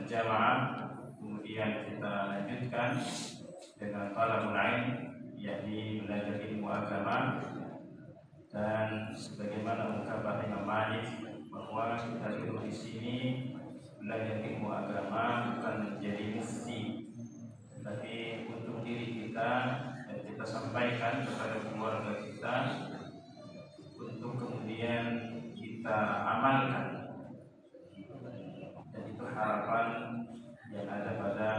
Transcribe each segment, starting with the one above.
jamaah. Kemudian kita lanjutkan dengan talabul ilm, yakni belajar ilmu agama. Dan sebagaimana ungkapan Imam Malik bahwa kita duduk di sini belajar ilmu agama bukan menjadi mufti, tapi untuk diri kita, dan kita sampaikan kepada keluarga kita untuk kemudian kita amalkan. Dan itu harapan yang ada pada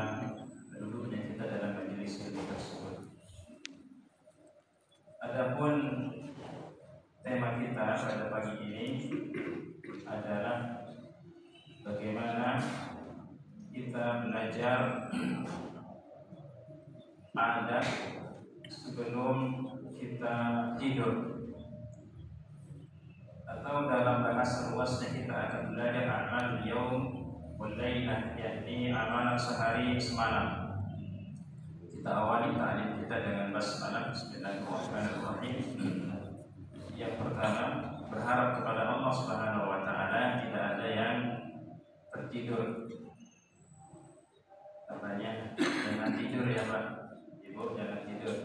duduknya kita dalam majelis ilmu tersebut. Adapun tema kita pada pagi ini adalah bagaimana kita belajar adab sebelum kita tidur, atau dalam bahasa luasnya kita akan belajar amal yaum wal lailah, yakni amalan sehari semalam. Kita awali ta'lim kita dengan basmalah. Bismillahirrahmanirrahim. Yang pertama, berharap kepada Allah Subhanahu wa taala tidak ada yang tertidur. Katanya jangan tidur ya Pak, Ibu jangan tidur.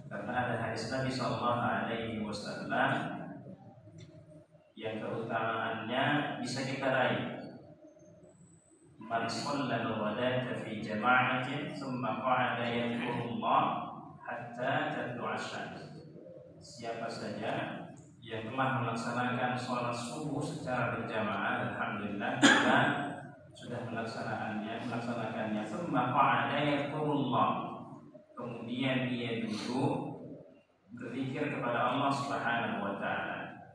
Karena ada hadis Nabi sallallahu alaihi wasallam yang keutamaannya bisa kita raih. Man shallal ghadata fi jama'atin thumma qa'ada yadhkurullah hatta tatlu'a asy-syams. Siapa saja yang telah melaksanakan sholat subuh secara berjamaah, alhamdulillah kita sudah melaksanakannya. Thumma qa'ada yadhkurullah, kemudian dia duduk berzikir kepada Allah Subhanahu wa taala.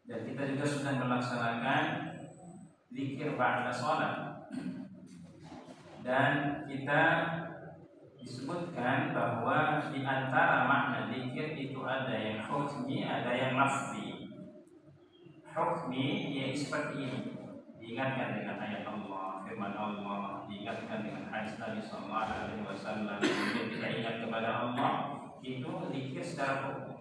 Dan kita juga sudah melaksanakan zikir ba'da sholat. Dan kita disebutkan bahwa di antara makna zikir itu ada yang hukmi, ada yang lafzi. Hukmi ya seperti ini, diingatkan dengan ayat Allah, firman Allah, diingatkan dengan hadis Nabi sallallahu alaihi wasallam. Kemudian kita ingat kepada Allah, itu zikir secara hukum.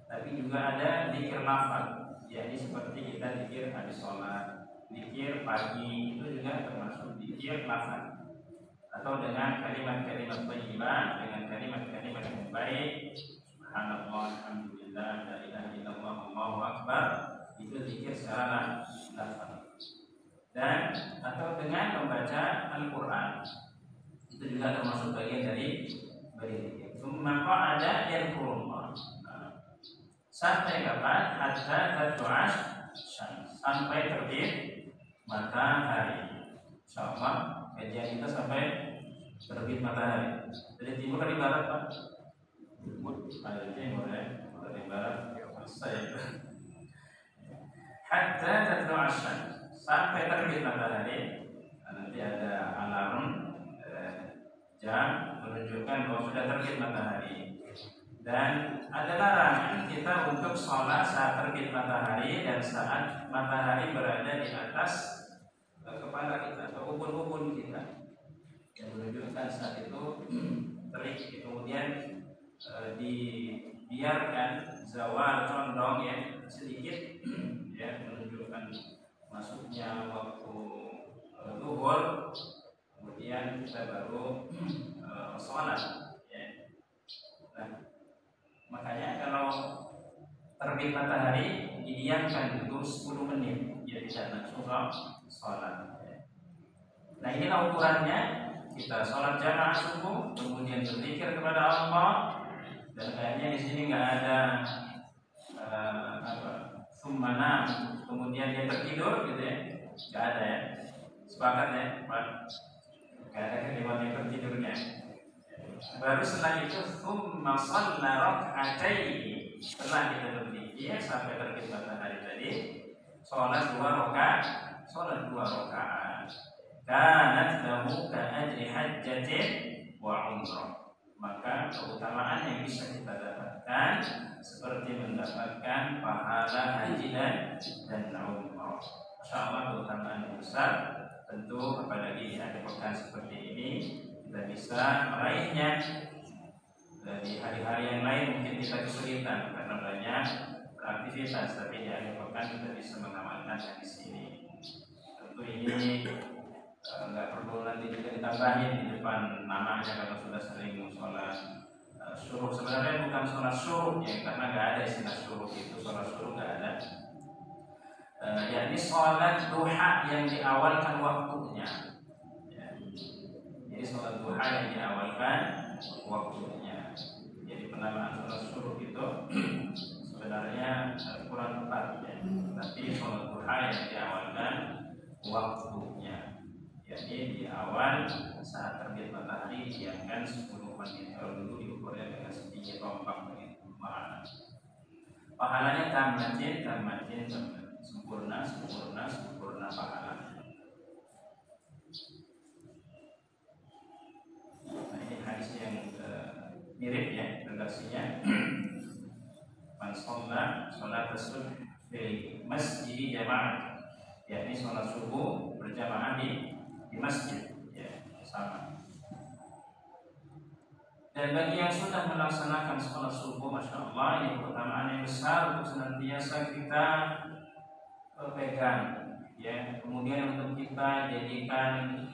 Tapi juga ada zikir lafaz, jadi seperti kita zikir habis sholat, zikir pagi, itu juga termasuk zikir lafaz. Atau dengan kalimat-kalimat thayyibah, dengan kalimat-kalimat yang baik, subhanallah, alhamdulillah, la ilaha illallah, Allahu akbar, itu zikir secara lafaz. Dan atau dengan membaca Al-Qur'an, itu juga termasuk bagian dari zikir. Tsumma qa'ada yadhkurullah. Sampai kapan? Hatta tatlu'a asy-syams, sampai terbit matahari. Insyaallah kajian kita sampai terbit matahari. Dari timur ke barat Pak. Dari timur ya, dari barat saya. Hatta tatlu'a asy-syams, sampai terbit matahari. Nanti ada alarm jam menunjukkan bahwa sudah terbit matahari. Dan ada larangan kita untuk sholat saat terbit matahari dan saat matahari berada di atas kepala kita atau ubun-ubun kita, yang menunjukkan saat itu terik. Kemudian dibiarkan zawal condong ya sedikit ya, menunjukkan masuknya waktu zuhur. Kemudian kita baru sholat ya. Nah, makanya kalau terbit matahari didiamkan dulu 10 menit, ya tidak langsung sholat. Nah inilah ukurannya. Kita sholat jamaah subuh, kemudian berzikir kepada Allah. Dan kayaknya di sini nggak ada summana, kemudian dia tertidur gitu ya, nggak ada ya. Sepakat ya Pak? Nggak ada kalimat yang tertidurnya. Baru setelah itu tsumma shalla rak'ataini, setelah kita berzikir sampai terbit matahari tadi, sholat 2 rakaat. Kanat lahu ka'ajri hajjatin wa umrah, maka keutamaan yang bisa kita dapatkan seperti mendapatkan pahala haji dan umrah. Insyaallah keutamaan yang besar. Tentu apalagi di akhir pekan seperti ini kita bisa meraihnya. Di hari-hari yang lain mungkin kita kesulitan karena banyak beraktivitas, tapi di akhir pekan kita bisa mengamalkan hadis ini. Tentu ini ini nggak perlu nanti juga ditambahin di depan namanya kalau sudah sering sholat syuruk. Sebenarnya bukan sholat syuruk ya, karena nggak ada istilah syuruk itu, sholat syuruk nggak ada. Yakni sholat duha yang diawalkan waktunya. Ya. Jadi sholat duha yang diawalkan waktunya. Jadi penamaan sholat syuruk itu sebenarnya kurang tepat ya. Tapi sholat duha yang diawalkan waktunya. Jadi di awal saat terbit matahari diamkan 10 menit. Kalau dulu diukurnya dengan sedikit rompak begitu. Pahalanya tamatin, sempurna pahalanya. Nah, ini hadis yang mirip ya redaksinya. Man sholat as-subh fi masjid jamaah, yakni sholat subuh berjamaah di masjid ya, sama. Dan bagi yang sudah melaksanakan sholat subuh, masya Allah, ini keutamaan yang besar untuk senantiasa kita pegang ya. Kemudian untuk kita jadikan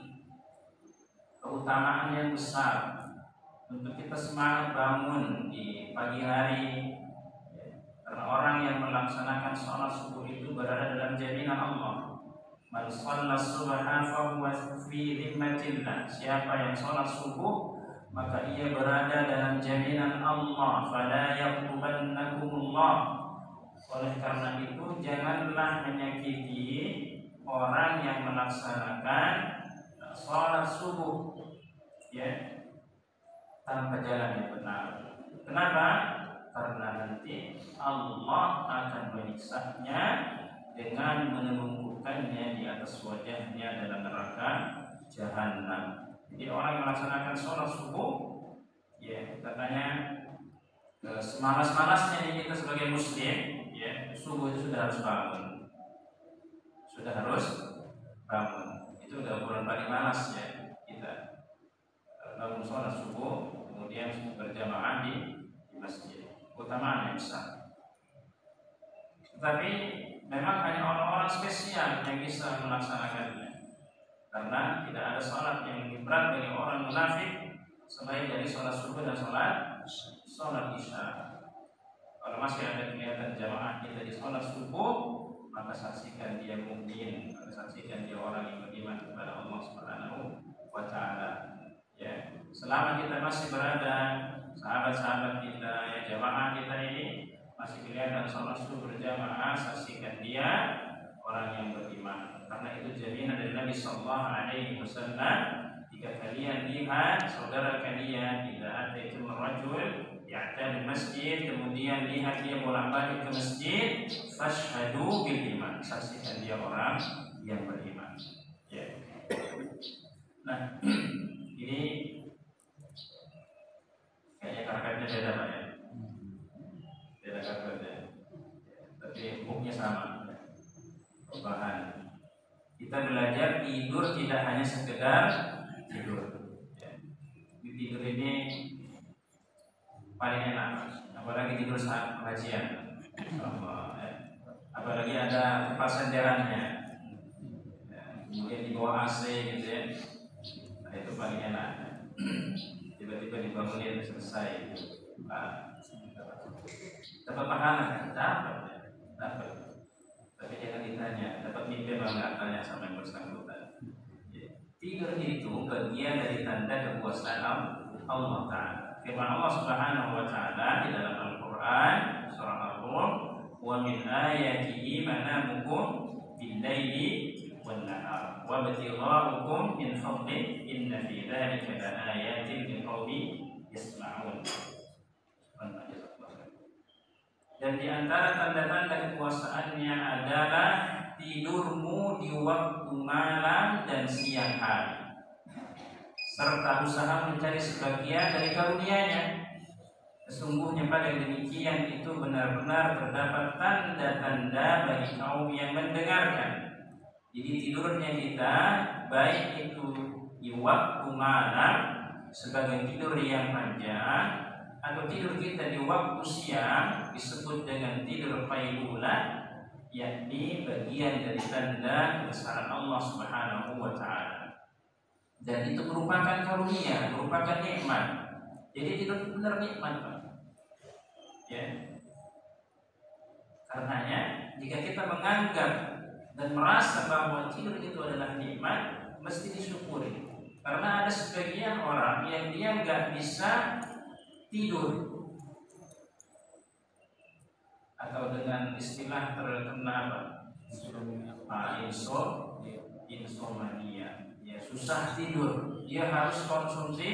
keutamaan yang besar untuk kita semangat bangun di pagi hari ya. Karena orang yang melaksanakan sholat subuh itu berada dalam jaminan Allah. Man shalla subha fa huwa fi dhimmatillah. Siapa yang sholat subuh maka ia berada dalam jaminan Allah. Fala yaqtubannakumullah. Oleh karena itu janganlah menyakiti orang yang melaksanakan sholat subuh ya tanpa jalan yang benar. Kenapa? Karena nanti Allah akan menyiksanya dengan menumpukannya di atas wajahnya dalam neraka jahanam. Jadi orang yang melaksanakan sholat subuh ya katanya semalas-malasnya kita sebagai muslim ya, subuh itu sudah harus bangun. Itu udah ukuran paling malas ya kita bangun sholat subuh kemudian berjamaah di masjid. Keutamaan yang besar. Tetapi memang hanya orang-orang spesial yang bisa melaksanakannya. Karena tidak ada sholat yang lebih berat bagi orang munafik selain dari sholat subuh dan sholat isya. Kalau masih ada kegiatan jamaah kita di sholat subuh, maka saksikan dia mukmin, maka saksikan dia orang yang beriman kepada Allah Subhanahu wa Ta'ala. Ya, selama kita masih berada, sahabat-sahabat kita, ya jamaah kita ini masih kelihatan sholat subuh berjamaah, saksikan dia orang yang beriman. Karena itu jaminan dari Nabi Sallallahu Alaihi Wasallam. Jika kalian lihat saudara kalian tidak ada itu merajul ya'tal masjid, kemudian lihat dia bolak-balik ke masjid, fashhadu bil iman, saksikan dia orang yang beriman. Ya. Nah, ini kayaknya karakternya beda Pak ya. Beda karakternya. Tapi hukumnya sama. Perubahan. Kita belajar tidur tidak hanya sekedar tidur. Ya. Tidur ini paling enak, apalagi tidur saat pengajian. Apalagi ada tempat senderannya. Ya. Kemudian di bawah AC gitu ya. Nah, itu paling enak. Tiba-tiba dibangunin selesai. Dapat pahala kan? Dapat. Tapi jangan ditanya, dapat mimpi apa enggak, tanya sama yang bersangkutan. Tidur itu bagian dari tanda kekuasaan Allah Ta'ala. Firman Allah Subhanahu wa Ta'ala di dalam Al-Quran surah Ar-Rum, wa min ayatihi manamukum bil-laili wan-nahar wa ibtigha'ukum min fadlih inna fi dzalika laayatin liqaumin yasma'un. Dan di antara tanda-tanda kekuasaannya adalah tidurmu di waktu malam dan siang hari, serta usaha mencari sebagian dari karunia-Nya. Sesungguhnya pada demikian itu benar-benar terdapat tanda-tanda bagi kaum yang mendengarkan. Jadi tidurnya kita baik itu di waktu malam sebagai tidur yang panjang, atau tidur kita di waktu siang disebut dengan tidur qailulah, yakni bagian dari tanda kebesaran Allah Subhanahu wa taala. Dan itu merupakan karunia, merupakan nikmat. Jadi tidur itu benar nikmat, Pak. Ya. Karenanya jika kita menganggap dan merasa bahwa tidur itu adalah nikmat, mesti disyukuri. Karena ada sebagian orang yang dia nggak bisa tidur, atau dengan istilah terkena apa? Insomnia. Ya, susah tidur. Dia harus konsumsi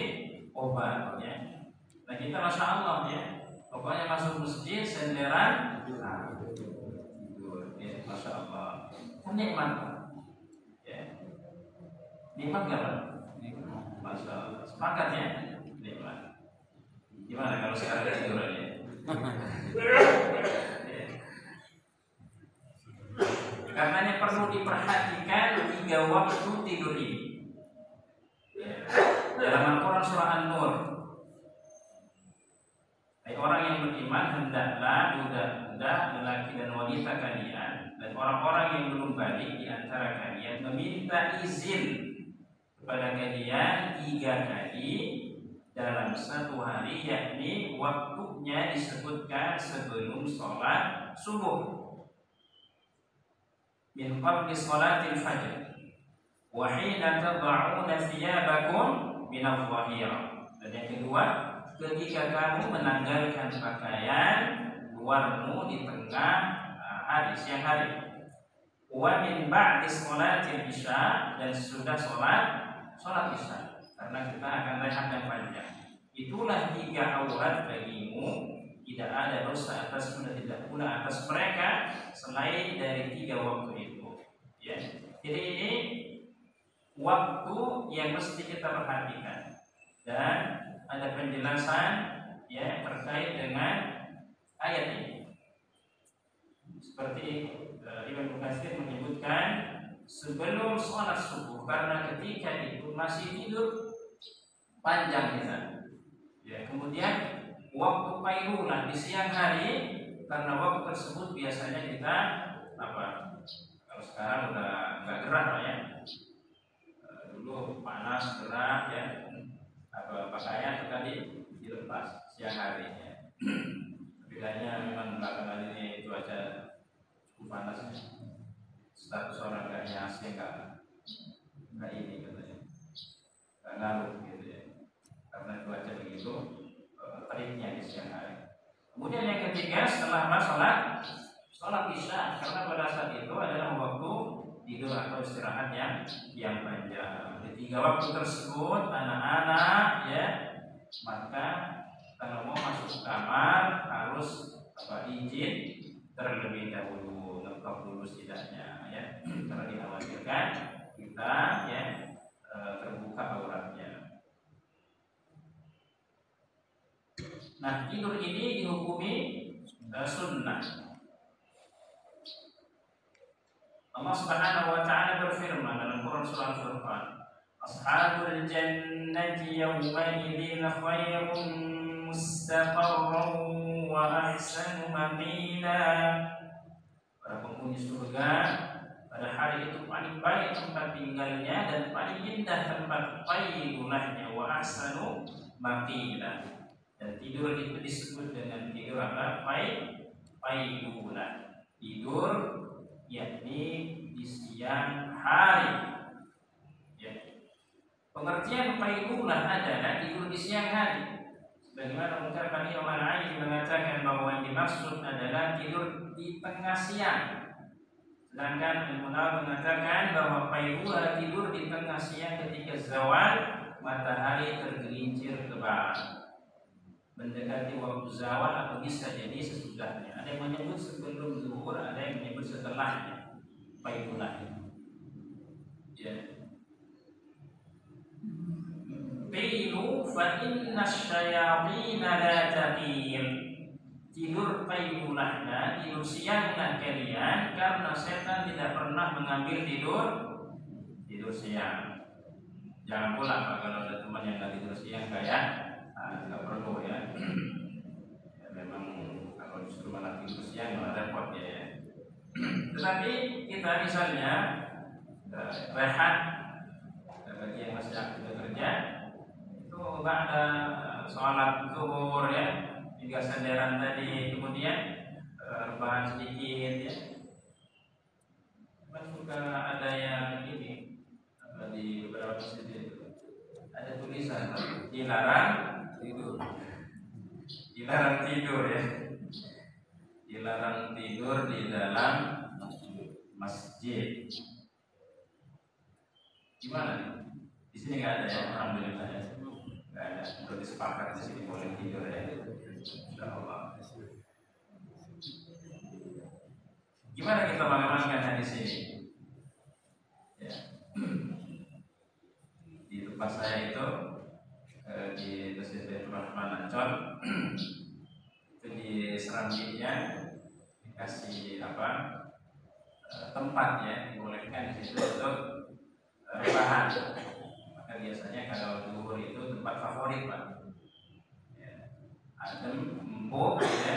obat. Ya. Nah kita masya Allah ya, pokoknya masuk masjid senderan tidur. Ya, masya Allah. Kan nikmat. Ya. Nikmat nggak Pak? Masya Allah. Sepakat ya? Nikmat. Gimana kalau sekarang tidur aja? Karenanya perlu diperhatikan 3 waktu tidur ini. Dalam Al-Quran surah An-Nur, orang yang beriman hendaklah budak-budak lelaki dan wanita kalian dan orang-orang yang belum balik di antara kalian meminta izin kepada kalian 3 kali dalam satu hari, yakni waktunya disebutkan sebelum sholat subuh. Min qabli sholatil fajr wa hina tad'una thiyabakum min adh-dhahirah. Dan yang kedua, ketika kamu menanggalkan pakaian luarmu di tengah hari, siang hari. Wa min ba'di sholatil isya, dan sudah sholat isya, karena kita akan rehat yang panjang. Itulah 3 aurat bagimu, tidak ada dosa atasmu dan tidak pula atas mereka selain dari 3 waktu itu. Ya. Jadi ini waktu yang mesti kita perhatikan, dan ada penjelasan ya terkait dengan ayat ini. Seperti Ibnu Katsir menyebutkan sebelum sholat subuh, karena ketika itu masih tidur panjang kita. Ya, kemudian waktu qailulah di siang hari, karena waktu tersebut biasanya kita apa? Kalau sekarang udah nggak gerak Pak ya. Dulu panas gerak ya. Pakaian tadi dilepas siang hari ya. Bedanya memang belakangan ini cuaca cukup panas. Status orang kayaknya asli nggak ini katanya, nggak ngaruh gitu ya. Karena cuaca begitu teriknya di siang hari. Kemudian yang ketiga setelah sholat isya, karena pada saat itu adalah waktu tidur atau istirahat yang panjang. Di 3 waktu tersebut anak-anak ya, maka kalau mau masuk kamar harus izin terlebih dahulu, ngetok dulu setidaknya ya, karena dikhawatirkan kita ya terbuka auratnya. Nah, tidur ini dihukumi sunnah. Allah Subhanahu wa taala berfirman dalam Quran surah Al-Furqan, Ashabul jannati yawma idzin khairun mustaqarran wa ahsanu maqila. Para penghuni surga pada hari itu paling baik tempat tinggalnya dan paling indah tempat qailulahnya, wa ahsanu maqila. Dan tidur itu disebut dengan tidur apa? Qailulah. Tidur yakni di siang hari. Ya. Pengertian qailulah adalah tidur di siang hari. Bagaimana mengucapkan Imam Al-Aini mengatakan bahwa yang dimaksud adalah tidur di tengah siang. Sedangkan Al-Munawi mengatakan bahwa qailulah tidur di tengah siang ketika zawal matahari tergelincir ke barat, mendekati waktu zawal atau bisa jadi sesudahnya. Ada yang menyebut sebelum zuhur, ada yang menyebut setelahnya. Qailulah. Ya. Qilu fa inna syayatin la taqil. Tidur qailulahnya, tidur sianglah kalian, karena setan tidak pernah mengambil tidur siang. Jangan pula Pak, kalau ada teman yang nggak tidur siang kayak nggak perlu ya. Ya memang kalau disuruh malah tidur siang malah repot ya. Tetapi kita misalnya rehat bagi yang masih aktif bekerja itu ada sholat zuhur ya, hingga sandaran tadi, kemudian rebahan sedikit ya. Kan suka ada yang ini di beberapa masjid itu ada tulisan dilarang tidur, dilarang tidur ya, dilarang tidur di dalam masjid. Gimana nih? Di sini nggak ada ya, alhamdulillah ya. Nggak ada. Sudah disepakati di sini boleh tidur ya. Insyaallah. Gimana kita mengamalkan hadis ini? Ya. Di tempat saya itu di Masjid Baitur Rahman Ancol itu di serambinya dikasih tempat ya, dibolehkan di situ untuk rebahan. Maka biasanya kalau zuhur itu tempat favorit Pak. Ya. Adem, empuk, ya.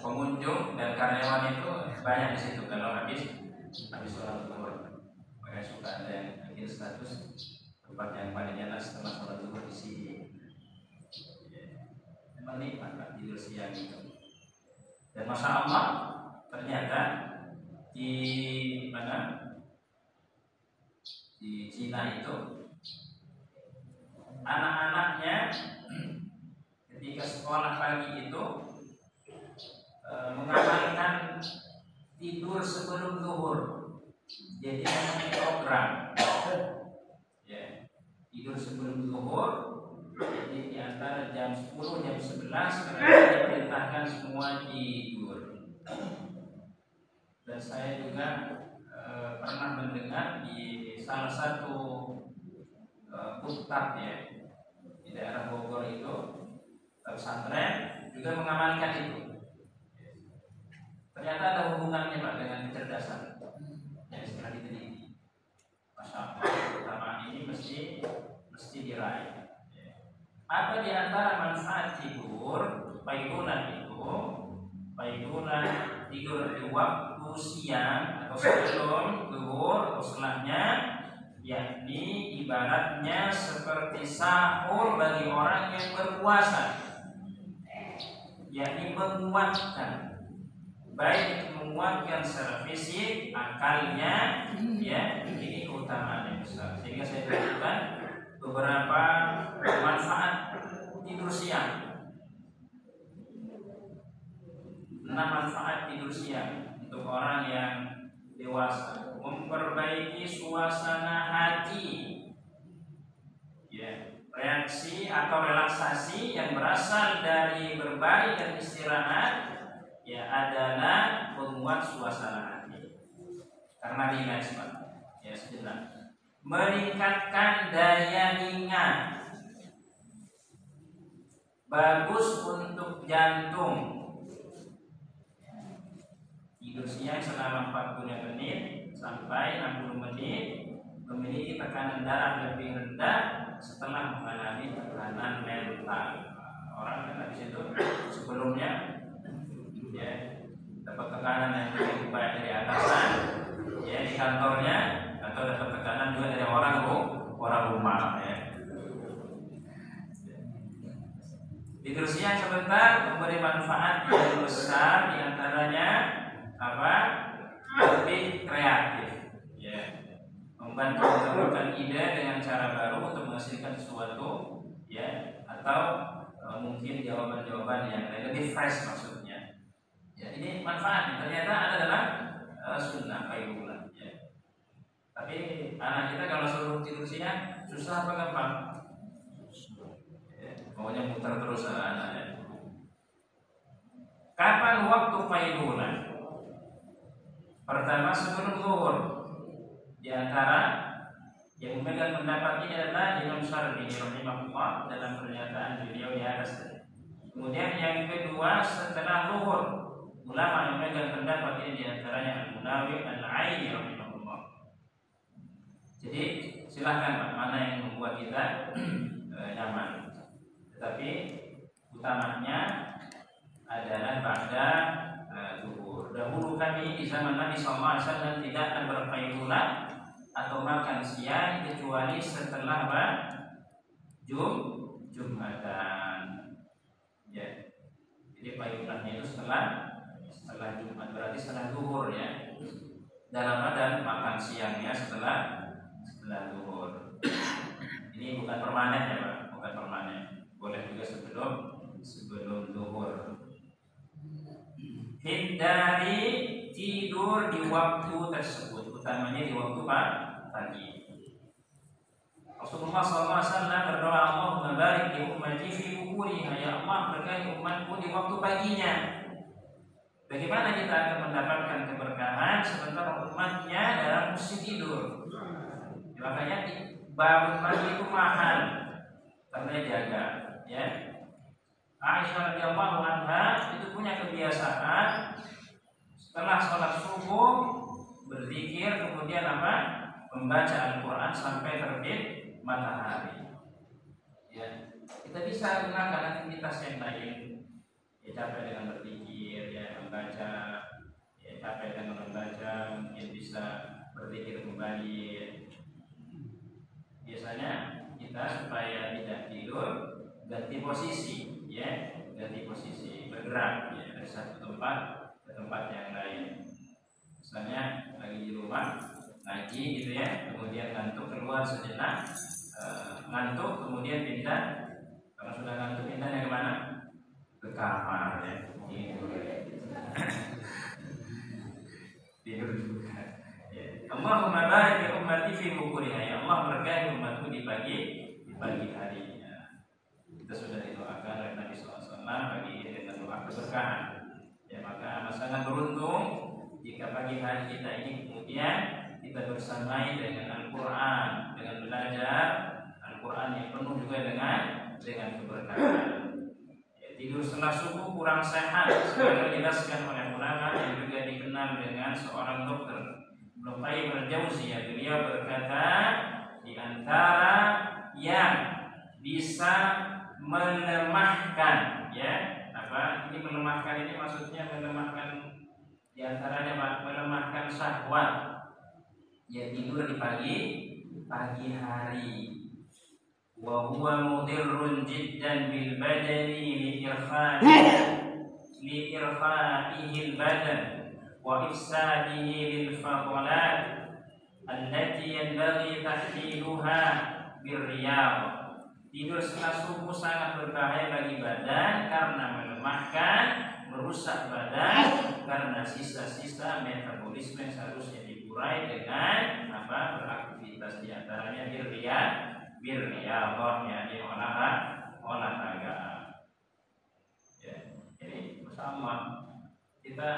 Pengunjung dan karyawan itu banyak di situ kalau habis sholat zuhur. Maka suka ada yang bikin status tempat yang paling enak setelah sholat zuhur di sini. Ya. Memang nikmat Pak tidur siang itu. Dan masya Allah ternyata di Cina itu anak-anaknya ketika sekolah pagi itu mengamalkan tidur sebelum zuhur. Jadi namanya program ya, tidur sebelum zuhur. Jadi di antara jam 10 jam 11 mereka diperintahkan semua tidur. Dan saya juga pernah mendengar di salah satu ustadz ya di daerah Bogor itu pesantren juga mengamalkan itu. Ternyata ada hubungannya Pak dengan kecerdasan yang setelah diteliti. Masya Allah, pertama ini mesti diraih. Apa di antara manfaat tidur payunan itu? Payunan tidur di waktu siang atau sebelum zuhur atau setelahnya, yakni ibaratnya seperti sahur bagi orang yang berpuasa, yakni menguatkan, baik menguatkan secara fisik, akalnya, ya ini keutamaan yang besar. Sehingga saya berikan beberapa manfaat tidur siang. 6 manfaat tidur siang untuk orang yang dewasa: memperbaiki suasana hati, ya, reaksi atau relaksasi yang berasal dari berbaring dan istirahat, ya, adalah menguat suasana hati. Karena rileks Pak, ya sejenak. Meningkatkan daya ingat, bagus untuk jantung. Tidur siang selama 40 menit sampai 60 menit memiliki tekanan darah lebih rendah setelah mengalami tekanan mental. Orang kan habis itu sebelumnya ya dapat tekanan yang lebih baik dari atasan ya di kantornya, atau dapat tekanan juga dari orang rumah ya. Tidur siang sebentar memberi manfaat yang besar, diantaranya lebih kreatif, ya, membantu menemukan ide dengan cara baru untuk menghasilkan sesuatu, ya, atau mungkin jawaban-jawaban yang lebih fresh maksudnya. Ya, ini manfaatnya ternyata adalah sunnah qailullah. Ya. Tapi anak kita kalau suruh tidur siang susah apa gampang? Ya, maunya muter terus anaknya. Kapan waktu qailullah? Pertama sebelum zuhur. Di antara yang memegang pendapat ini adalah Imam Syarbi rahimahullah dalam pernyataan beliau di atas. Kemudian yang kedua setelah zuhur. Ulama yang memegang pendapat ini di antaranya Al-Munawi Al-Aini rahimahullah. Jadi silahkan Pak, mana yang membuat kita nyaman. Tetapi utamanya adalah pada zuhur. Dahulu kami di zaman Nabi SAW tidak akan berqailulah atau makan siang kecuali setelah Jumatan. Ya. Jadi qailulahnya itu setelah Jumat, berarti setelah zuhur ya. Dan Ramadan makan siangnya setelah zuhur. Ini bukan permanen ya Pak, bukan permanen. Boleh juga sebelum zuhur. Hindari tidur di waktu tersebut, utamanya di waktu pagi. Rasulullah SAW berdoa, Allahumma barik li ummati fi bukuriha, ya Allah berkahi umatku di waktu paginya. Bagaimana kita akan mendapatkan keberkahan sementara umatnya dalam musim tidur? Makanya bangun pagi itu mahal karena jaga, ya. Aisyah radhiyallahu anha itu punya kebiasaan setelah sholat subuh berzikir, kemudian membaca Al-Quran sampai terbit matahari. Ya, kita bisa gunakan aktivitas yang lain. Ya, capek dengan berzikir, ya membaca, ya capek dengan membaca, mungkin bisa berzikir kembali. Biasanya kita supaya tidak tidur ganti posisi, ya ganti posisi, bergerak ya dari satu tempat ke tempat yang lain. Misalnya lagi di rumah ngaji gitu ya, kemudian ngantuk keluar sejenak, ngantuk kemudian pindah, kalau sudah ngantuk pindahnya kemana? Ke kamar ya, tidur juga. Ya. Allahumma barik li ummati fi bukuriha, ya Allah berkahi umatku di pagi hari. Kita sudah didoakan oleh Nabi SAW pagi dengan doa keberkahan. Ya, maka sangat beruntung jika pagi hari kita ini kemudian kita bersamai dengan Al-Quran, dengan belajar Al-Quran yang penuh juga dengan keberkahan. Ya, tidur setelah subuh kurang sehat, sebagai dijelaskan oleh ulama yang juga dikenal dengan seorang dokter Ibnu Qayyim al-Jauziyah. Beliau berkata, di antara yang bisa melemahkan, ya ini melemahkan ini maksudnya melemahkan diantaranya melemahkan syahwat, ya tidur di pagi hari. Wa huwa mudirrun jiddan bil badani li irfaihi al badan wa ifsadihi lil fadalat allati yanbaghi tahdiduha bir riyadhah. Tidur setelah subuh sangat berbahaya bagi badan karena melemahkan, merusak badan karena sisa-sisa metabolisme yang seharusnya diurai dengan beraktivitas, diantaranya birriyadhah, yakni olahraga. Ya, jadi bersama kita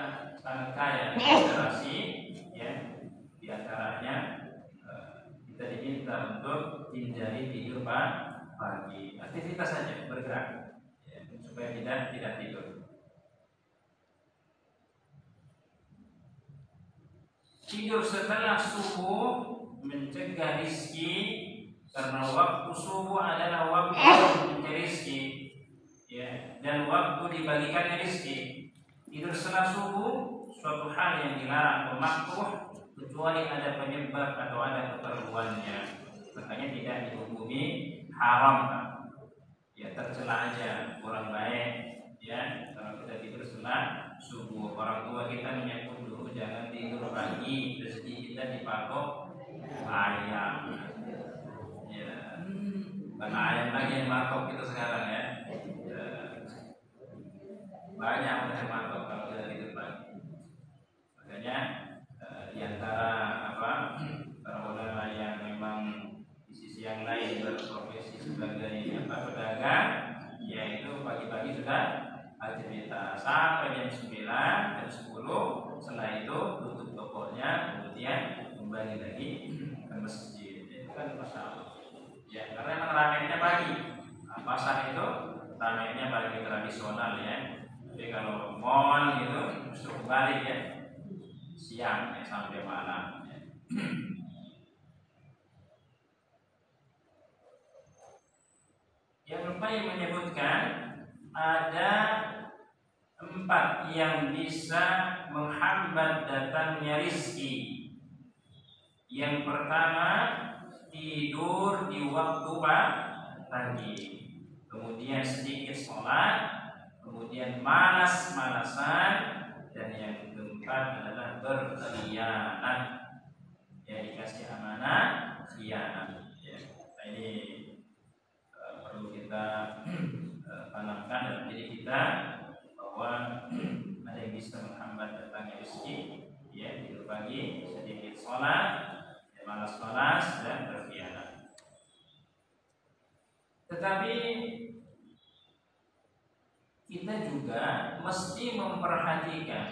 sangat kaya generasi, ya diantaranya kita diminta untuk hindari tidur pagi, aktivitas saja bergerak, ya, supaya tidak tidur. Tidur setelah subuh mencegah rizki, karena waktu subuh adalah waktu mencari rizki, ya, dan waktu dibagikannya rizki. Tidur setelah subuh suatu hal yang dilarang atau makruh kecuali ada penyebab atau ada keperluannya. Makanya tidak dihukumi haram, ya tercela aja, kurang baik, ya kalau kita tidur setelah subuh. Orang tua kita menyebut dulu jangan tidur pagi, rezeki kita dipatok ayam, ya karena ayam lagi yang matok kita sekarang ya, banyak yang matok kalau kita tidur pagi. Makanya diantara para ulama yang memang yang lain berprofesi sebagai pedagang, yaitu pagi-pagi sudah aktivitas sampai jam 9, jam 10. Setelah itu tutup tokonya, kemudian kembali lagi ke masjid. Itu kan masalah. Ya, karena memang ramainya pagi. Pasar itu ramainya pagi tradisional ya. Jadi kalau mall gitu justru balik ya, siang ya, sampai malam. Ya. Yang Ibnu menyebutkan ada 4 yang bisa menghambat datangnya rizki. Yang pertama, tidur di waktu pagi, kemudian sedikit sholat, kemudian malas-malasan, dan yang keempat adalah berkhianat. Ya, dikasih amanah, khianat. Ya, ini perlu kita tanamkan dalam diri kita bahwa ada yang bisa menghambat datangnya rezeki, ya, tidur pagi, sedikit sholat, ya, malas-malas, dan berkhianat. Tetapi kita juga mesti memperhatikan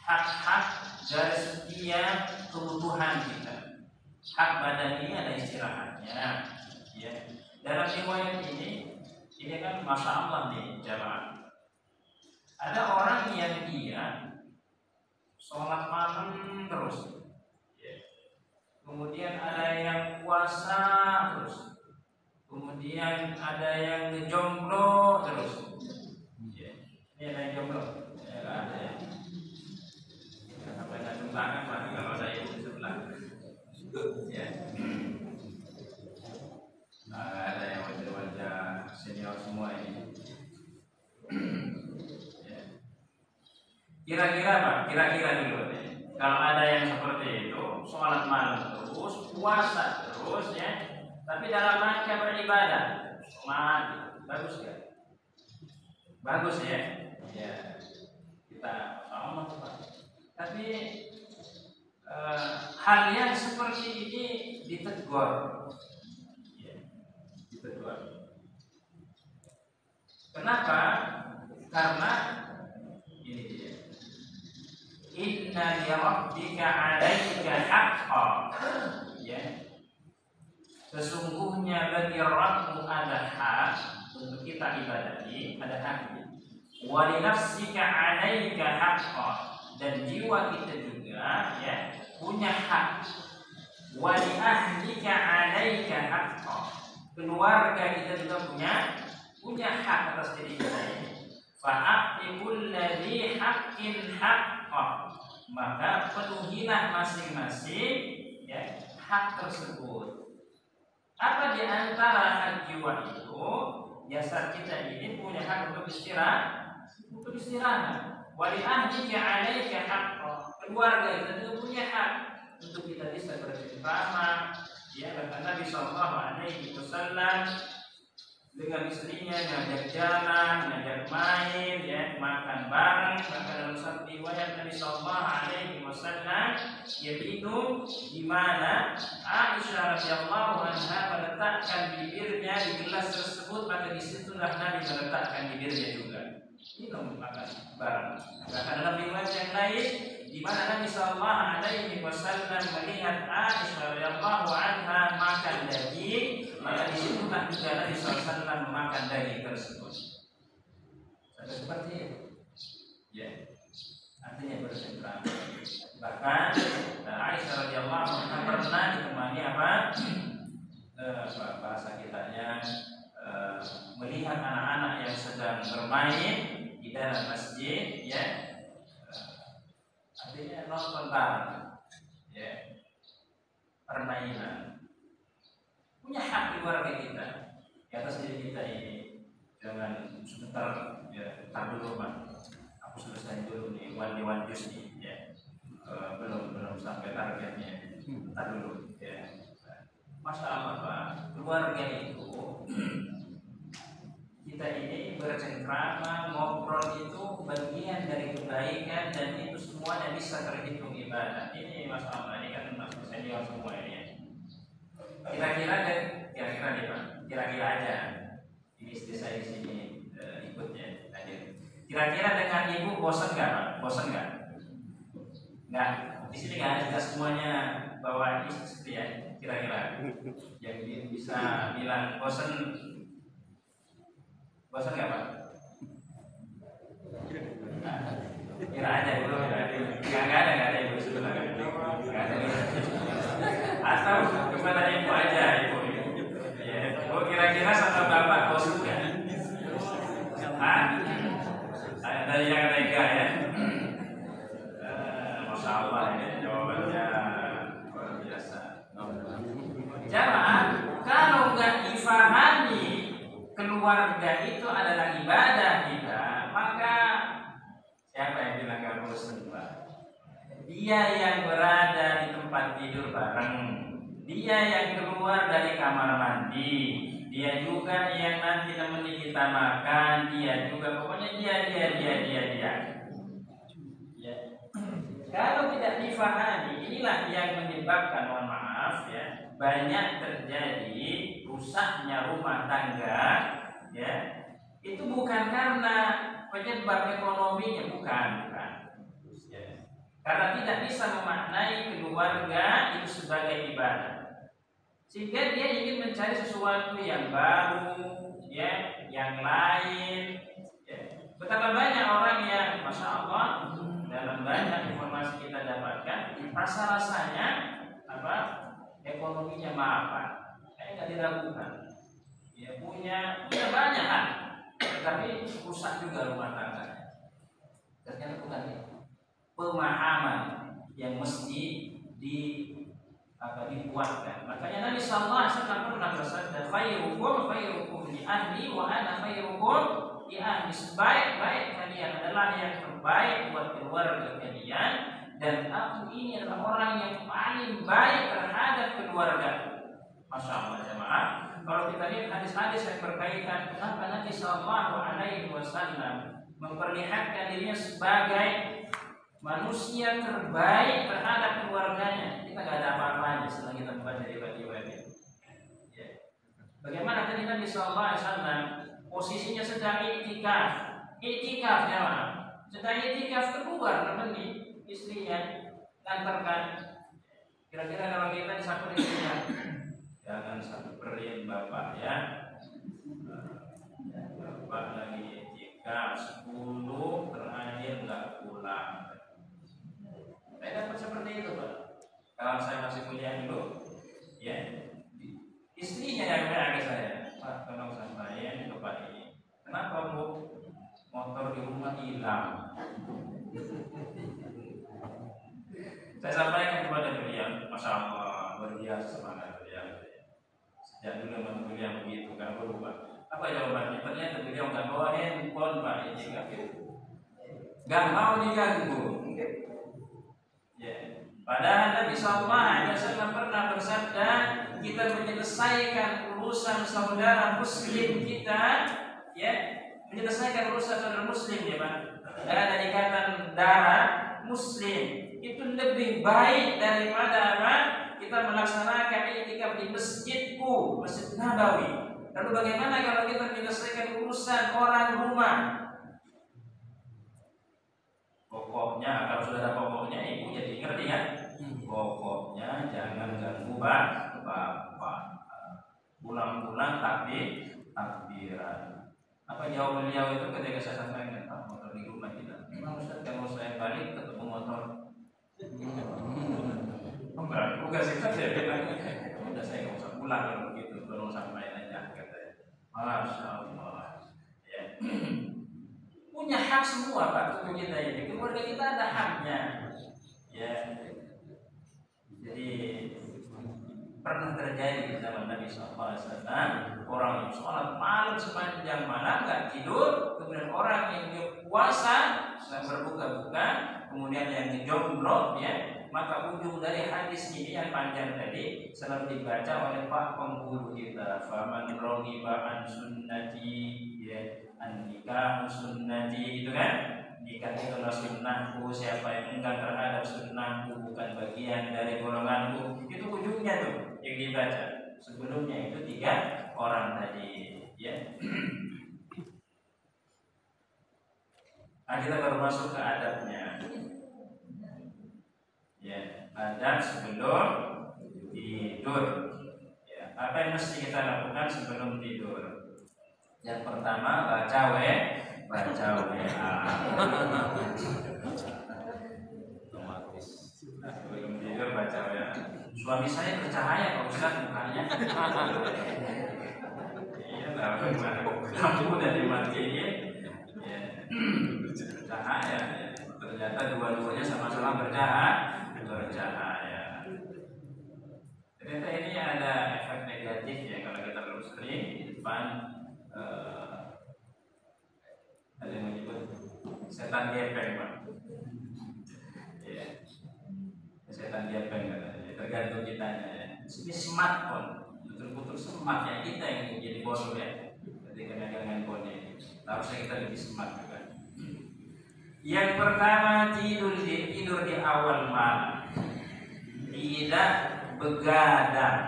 hak-hak dari setiap kebutuhan kita. Hak badan ini ada istirahatnya. Ya. Dalam riwayat ini kan masya Allah nih jamaah. Ada orang yang dia sholat malam terus, ya. Kemudian ada yang puasa terus, kemudian ada yang ngejomblo terus. Ya. Ini ada yang jomblo, ya, ada ya. Sampai ngacung tangan lagi kalau ada ibu di sebelah. Ya. Ada yang wajah-wajah senior semua ini. Ya. Kira-kira apa? Kira-kira dulu nih. Kalau ada yang seperti itu, sholat malam terus, puasa terus, ya. Tapi dalam rangka beribadah, sholat, bagus kan? Bagus ya. Ya. Kita sama Pak. Tapi hal yang seperti ini ditegur. Kenapa? Karena ini dia. Inna li rabbika 'alaika haqqan. Ya. Sesungguhnya bagi Rabbmu ada hak untuk kita ibadahi, ada haknya. Wa li nafsika 'alaika haqqan, dan jiwa kita juga, ya, punya hak. Wa li ahlika 'alaika haqqan, keluarga kita juga punya hak atas diri kita ini. Fa'ati kulli haqqin haqqah, maka penuhilah masing-masing, ya, hak tersebut. Apa di antara hak jiwa itu? Jasad kita ini punya hak untuk istirahat. Wa li ahlika 'alaika haqqah, keluarga kita juga punya hak untuk kita bisa bercengkrama. Ya, kata Nabi sallallahu alaihi wasallam, dengan istrinya ngajak jalan, ngajak main, ya, makan bareng. Maka dalam satu riwayat Nabi sallallahu alaihi wasallam, yaitu di mana Aisyah radhiyallahu anha meletakkan bibirnya di gelas tersebut, maka di situlah Nabi meletakkan bibirnya juga. Minum makan bareng. Maka dalam riwayat yang lain, di mana Nabi sallallahu alaihi wasallam melihat Aisyah radhiyallahu anha makan daging, maka di situ juga Nabi sallallahu alaihi wasallam memakan daging tersebut. Seperti itu. Ya. Artinya bersentrama. Bahkan Aisyah radhiyallahu anha pernah ditemani apa? Bahasa kitanya melihat anak-anak yang sedang bermain di dalam masjid, ya. Artinya nonton bareng, ya, permainan. Punya hak keluarga kita di atas diri kita ini. Jangan sebentar, ya, tar dulu Pak, aku selesai dulu nih one jus nih, ya. Belum sampai targetnya, tar dulu, ya. Masya Allah Pak, keluarga itu kita ini bercengkrama, ngobrol itu bagian dari kebaikan, dan itu semuanya bisa terhitung ibadah. Ini Masya Allah, ini kan masuk senior semua ini. Kira-kira nih Pak, kira-kira aja. Ini istri saya di sini ikutnya hadir. Kira-kira dengan ibu bosan nggak Pak? Bosan nggak? Nggak. Di sini nggak ada semuanya bawa istri ya. Kira-kira yang bisa bilang bosan nggak Pak? Kira aja dulu, nggak ada ibu sebelah, nggak ada. Atau kepada ibu aja, ibu. Ya, oh, kira-kira sama bapak bosan nggak? Ada yang tega ya. Jamaah, kalau nggak difahami keluarga itu adalah ibadah kita, maka siapa yang bilang nggak bosan, Pak? Dia yang berada di tempat tidur bareng, dia yang keluar dari kamar mandi, dia juga yang nanti nemeni kita makan, dia juga, pokoknya dia. Ya. Kalau tidak difahami, inilah yang menyebabkan, mohon maaf ya, banyak terjadi rusaknya rumah tangga, ya. Itu bukan karena penyebab ekonominya, bukan. Ya. Karena tidak bisa memaknai keluarga itu sebagai ibadah, sehingga dia ingin mencari sesuatu yang baru, ya, yang lain. Ya. Betapa banyak orang yang, masya Allah, dalam banyak informasi kita dapatkan, rasa-rasanya apa, ekonominya mapan, nggak diragukan, ya, punya banyak hal, tetapi rusak juga rumah tangganya. Ternyata bukan itu. Pemahaman yang mesti dikuatkan. Makanya Nabi sallallahu alaihi wasallam pernah bersabda, khairukum li ahli wa ana khairukum li ahli. Sebaik-baik kalian adalah yang terbaik buat keluarga kalian, dan aku ini adalah orang yang paling baik terhadap keluarga. Masya Allah jemaah. Kalau kita lihat hadis-hadis yang berkaitan kenapa Nabi sallallahu alaihi wasallam memperlihatkan dirinya sebagai manusia terbaik terhadap keluarganya, kita nggak ada apa-apanya setelah kita membaca riwayat-riwayat ini. Ya. Bagaimana tadi Nabi SAW posisinya sedang iktikaf jamaah, sedang iktikaf, keluar nemeni istrinya, ngantarkan. Kira-kira kalau kita disampaikan istrinya, jangan samperin bapak ya. Bapak lagi iktikaf 10 terakhir nggak pulang. Saya dapat seperti itu, Pak. Kalau saya masih kuliah dulu, ya, istrinya yang WA ke saya, Pak, tolong sampaikan ke Pak ini, kenapa Bu motor di rumah hilang? Saya sampaikan kepada beliau, masya Allah, luar biasa semangat beliau. Sejak dulu memang beliau begitu, kan berubah. Apa jawabannya? Ternyata beliau nggak bawa handphone, Pak, ini nggak mau diganggu. Ya. Padahal Nabi sallallahu alaihi wasallam pernah bersabda, kita menyelesaikan urusan saudara muslim kita, ya, menyelesaikan urusan saudara muslim, ya Pak, ada ikatan darah muslim itu lebih baik daripada apa? Kita melaksanakan iktikaf di masjidku, Masjid Nabawi. Lalu bagaimana kalau kita menyelesaikan urusan orang rumah? Pokoknya, kalau sudah ada pokoknya, ibu jadi ngerti kan? Pokoknya jangan ganggu bapak. Pulang-pulang tapi takbiran. Apa jawab beliau itu ketika saya sampaikan, Pak, motor di rumah kita. Memang Ustaz, kalau saya balik ketemu motor, bukan sih, saya bilang, udah saya nggak usah pulang kalau begitu, tolong sampaikan aja, katanya. Masya Allah. Ya. Punya hak semua, Pak, untuk kita ini. Keluarga kita ada haknya. Ya. Jadi pernah terjadi di zaman Nabi SAW, orang yang sholat malam sepanjang malam nggak tidur, kemudian orang yang puasa sedang berbuka-buka, kemudian yang jomblo, ya, maka ujung dari hadis ini yang panjang tadi selalu dibaca oleh Pak pengguru kita, faman raghiba an sunnati, ya, an-nikah sunnati, itu kan, nikah itu adalah sunnahku, siapa yang enggan terhadap sunnahku bukan bagian dari golonganku. Itu ujungnya tuh yang dibaca. Sebelumnya itu 3 orang tadi, ya. Nah, kita baru masuk ke adabnya. Ya, adab sebelum tidur. Ya, apa yang mesti kita lakukan sebelum tidur? Yang pertama, baca WA. Otomatis. Sebelum tidur baca WA. Suami saya bercahaya, Pak Ustaz, mukanya. Iya, lah, kamu udah dimatiin. Ya, bercahaya. Ternyata dua-duanya sama-sama bercahaya. Jadi ternyata ini ada efek negatif ya kalau kita terlalu sering di depan ada yang menyebut setan gepeng, Pak. Ya, setan gepeng katanya. Tergantung kitanya ya. Ini smartphone, betul-betul smart ya, kita yang menjadi bodoh ya. Ketika dengan handphone ini, harusnya kita lebih smart juga. Yang pertama tidur di awal malam, tidak begadang.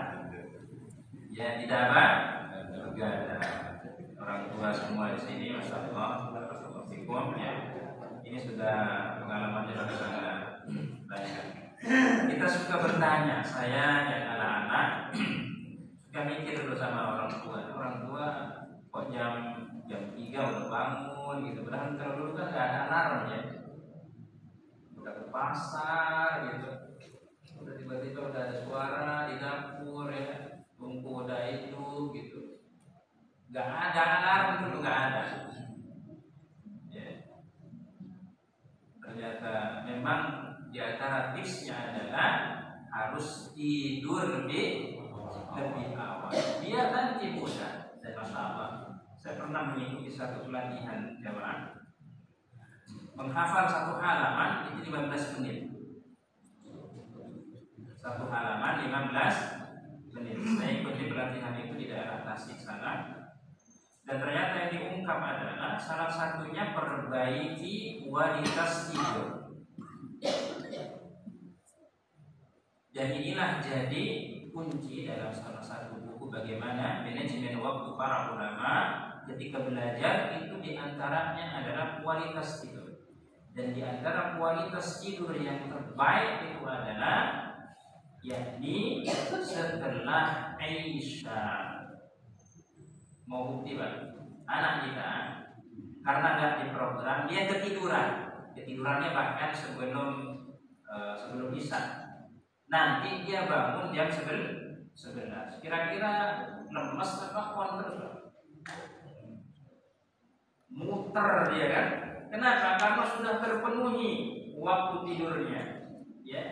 Ya tidak apa? Begadang. Orang tua semua di sini, masya Allah, ya. Ini sudah pengalamannya sangat banyak. Kita suka bertanya, saya dan anak-anak suka mikir dulu sama orang tua. Orang tua kok jam 3 udah bangun gitu. Padahal kalau dulu kan nggak ada alarm ya. Udah ke pasar gitu. Udah tiba-tiba udah ada suara di dapur ya. Tunggu udah itu gitu. Nggak ada alarm dulu, nggak ada. Ya. Ternyata memang di antara tipsnya adalah harus tidur lebih awal. Biar nanti mudah. Dan masalah. Saya pernah mengikuti satu pelatihan jamaah. Menghafal satu halaman itu 15 menit. Satu halaman 15 menit. Saya ikuti pelatihan itu di daerah Tasik sana. Dan ternyata yang diungkap adalah salah satunya perbaiki kualitas tidur. Dan inilah jadi kunci dalam salah satu buku bagaimana manajemen waktu para ulama ketika belajar itu diantaranya adalah kualitas tidur. Dan diantara kualitas tidur yang terbaik itu adalah yakni setelah Isya. Mau bukti Pak? Anak kita karena nggak diprogram dia ketidurannya bahkan sebelum Isya. Nanti dia bangun jam 11. Kira-kira lemes apa kuat terus Pak? Muter dia kan? Kenapa? Karena sudah terpenuhi waktu tidurnya. Ya,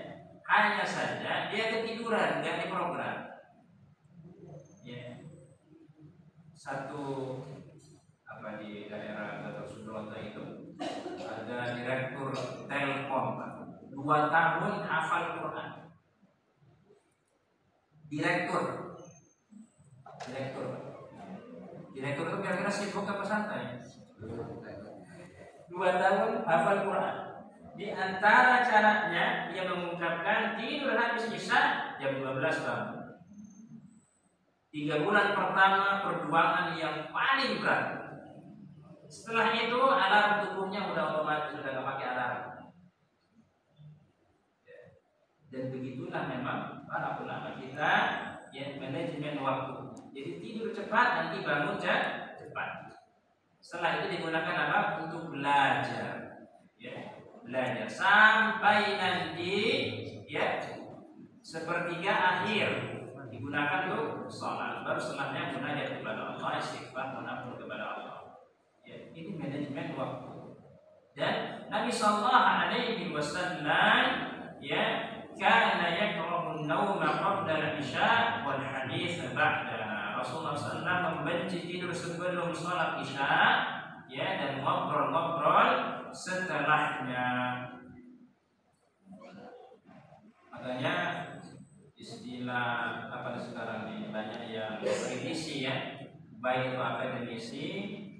hanya saja dia ketiduran, nggak diprogram. Ya, satu di daerah Gatot Subroto itu ada direktur Telkom, 2 tahun hafal Quran. Direktur itu kira-kira sibuk apa santai? 2 tahun hafal Quran. Di antara caranya dia mengungkapkan tidur habis Isya jam 12 bangun. 3 bulan pertama perjuangan yang paling berat. Setelah itu alarm tubuhnya udah otomatis, sudah nggak pakai alarm. Dan begitulah memang para ulama kita yang manajemen waktu. Jadi tidur cepat, nanti bangun cepat. Setelah itu digunakan apa? Untuk belajar. Ya, belajar sampai nanti ya sepertiga akhir digunakan untuk sholat. Baru setelahnya munajat kepada Allah, istighfar, munafur kepada Allah. Ya, ini manajemen waktu. Dan Nabi sallallahu alaihi wasallam ya kana yakrahu an-nawma qabla al-isya wal hadits ba'da. Rasulullah sallallahu membenci tidur sebelum salat isya ya dan ngobrol-ngobrol setelahnya. Makanya istilah apa sekarang ini banyak yang kritisi ya, baik itu akademisi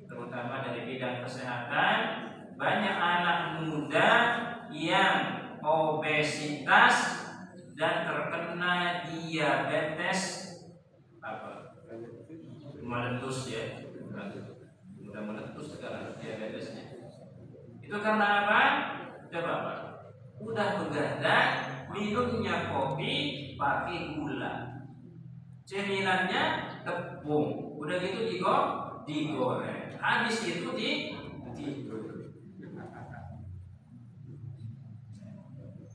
terutama dari bidang kesehatan, banyak anak muda yang obesitas dan terkena diabetes meletus ya, sudah meletus sekarang diabetesnya. Itu karena apa? Coba Pak, udah begadang, minumnya kopi pakai gula, cemilannya tepung, udah gitu digoreng, habis itu tidur.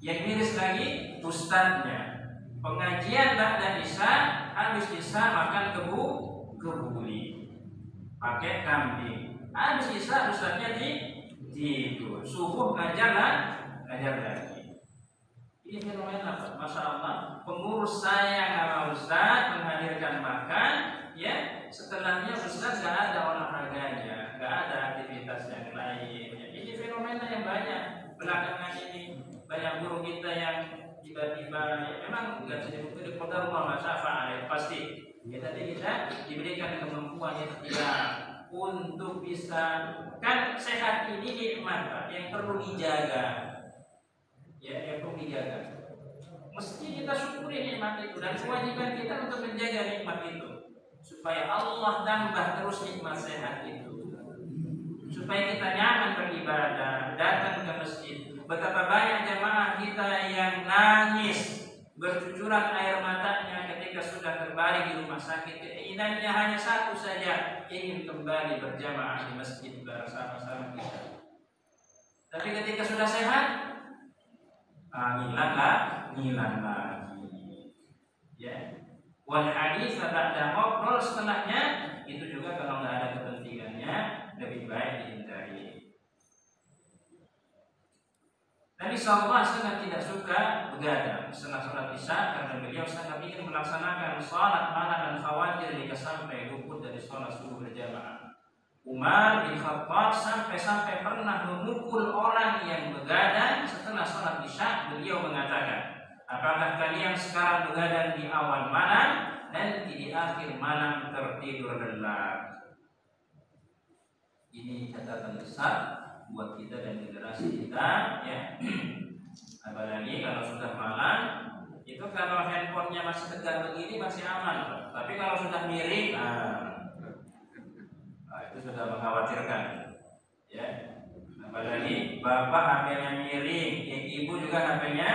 Yang miris lagi ustadznya, pengajian ba'da isya, habis isya makan kebuli, pakai kambing, habis isya ustadznya tidur, subuh ngajar lagi. Ini fenomena Pak, Masya Allah. Pengurus saya sama Ustaz menghadirkan makan, ya setelahnya Ustaz gak ada olahraganya, gak ada aktivitas yang lain. Ya, ini fenomena yang banyak belakangan ini. Banyak guru kita yang tiba-tiba ya, memang nggak bisa dibuktikan qadar Allah syafa'a pasti. Ya tadi kita diberikan kemampuan untuk bisa, kan sehat ini nikmat Pak, yang perlu dijaga. Ya, yang perlu dijaga. Mesti kita syukuri nikmat itu dan kewajiban kita untuk menjaga nikmat itu supaya Allah tambah terus nikmat sehat itu. Supaya kita nyaman beribadah, datang ke masjid. Betapa banyak jamaah kita yang nangis, bercucuran air matanya ketika sudah kembali di rumah sakit. Keinginannya hanya satu saja, ingin kembali berjamaah di masjid bersama-sama kita. Tapi ketika sudah sehat, ngilang lagi. Ya. Wal hadits ba'da ngobrol setelahnya itu juga kalau nggak ada kepentingannya lebih baik dihindari. Nabi SAW sangat tidak suka begadang setelah sholat isya karena beliau sangat ingin melaksanakan sholat malam dan khawatir jika sampai luput dari sholat subuh berjamaah. Umar bin Khattab sampai pernah memukul orang yang begadang setelah sholat isya. Beliau mengatakan, apakah kalian sekarang begadang di awal malam dan di akhir malam tertidur lelap? Ini catatan besar buat kita dan generasi kita, ya. Apalagi kalau sudah malam, itu kalau handphonenya masih tegak begini masih aman, tapi kalau sudah miring, itu sudah mengkhawatirkan, ya. Apalagi bapak HP-nya miring, ibu juga HP-nya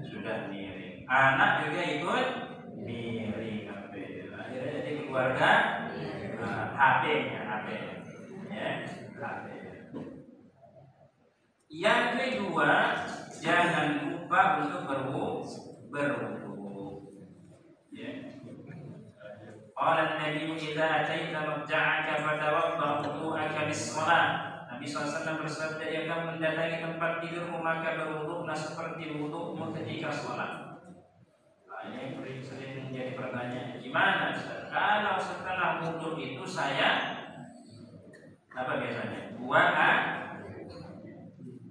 sudah miring, anak juga ikut miring HP. Akhirnya jadi keluarga HP-nya, ya, HP. Yang kedua, jangan lupa untuk berwudu. Ya. Qala an-nabi idza ataita mabja'aka fatawadda wudu'aka lis-shalah. Nabi SAW bersabda, jika kamu mendatangi tempat tidurmu maka berwuduklah seperti wudukmu ketika sholat. Nah, ini yang sering menjadi pertanyaan, gimana Ustaz? Kalau setelah wuduk itu saya apa biasanya? Buang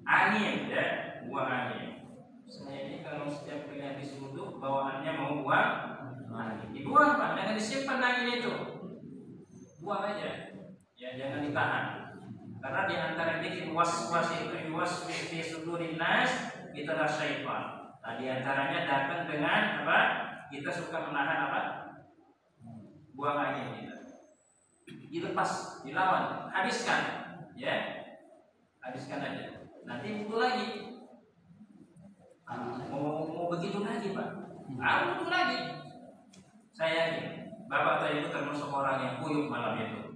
angin, ya, buang angin. Saya ini kalau setiap kali habis wuduk bawaannya mau buang angin, dibuang Pak, jangan disimpan angin itu, buang aja, ya, jangan ditahan. Karena di antara yang bikin was-was itu yuwaswisu fi sudurin nas itulah syaitan. Nah, di antaranya datang dengan apa? Kita suka menahan apa? Buang angin kita. Dilepas, dilawan, habiskan, ya, habiskan aja. Nanti wudu lagi. Mau begitu lagi Pak? Wudu lagi. Saya yakin bapak atau ibu termasuk orang yang kuyup malam itu.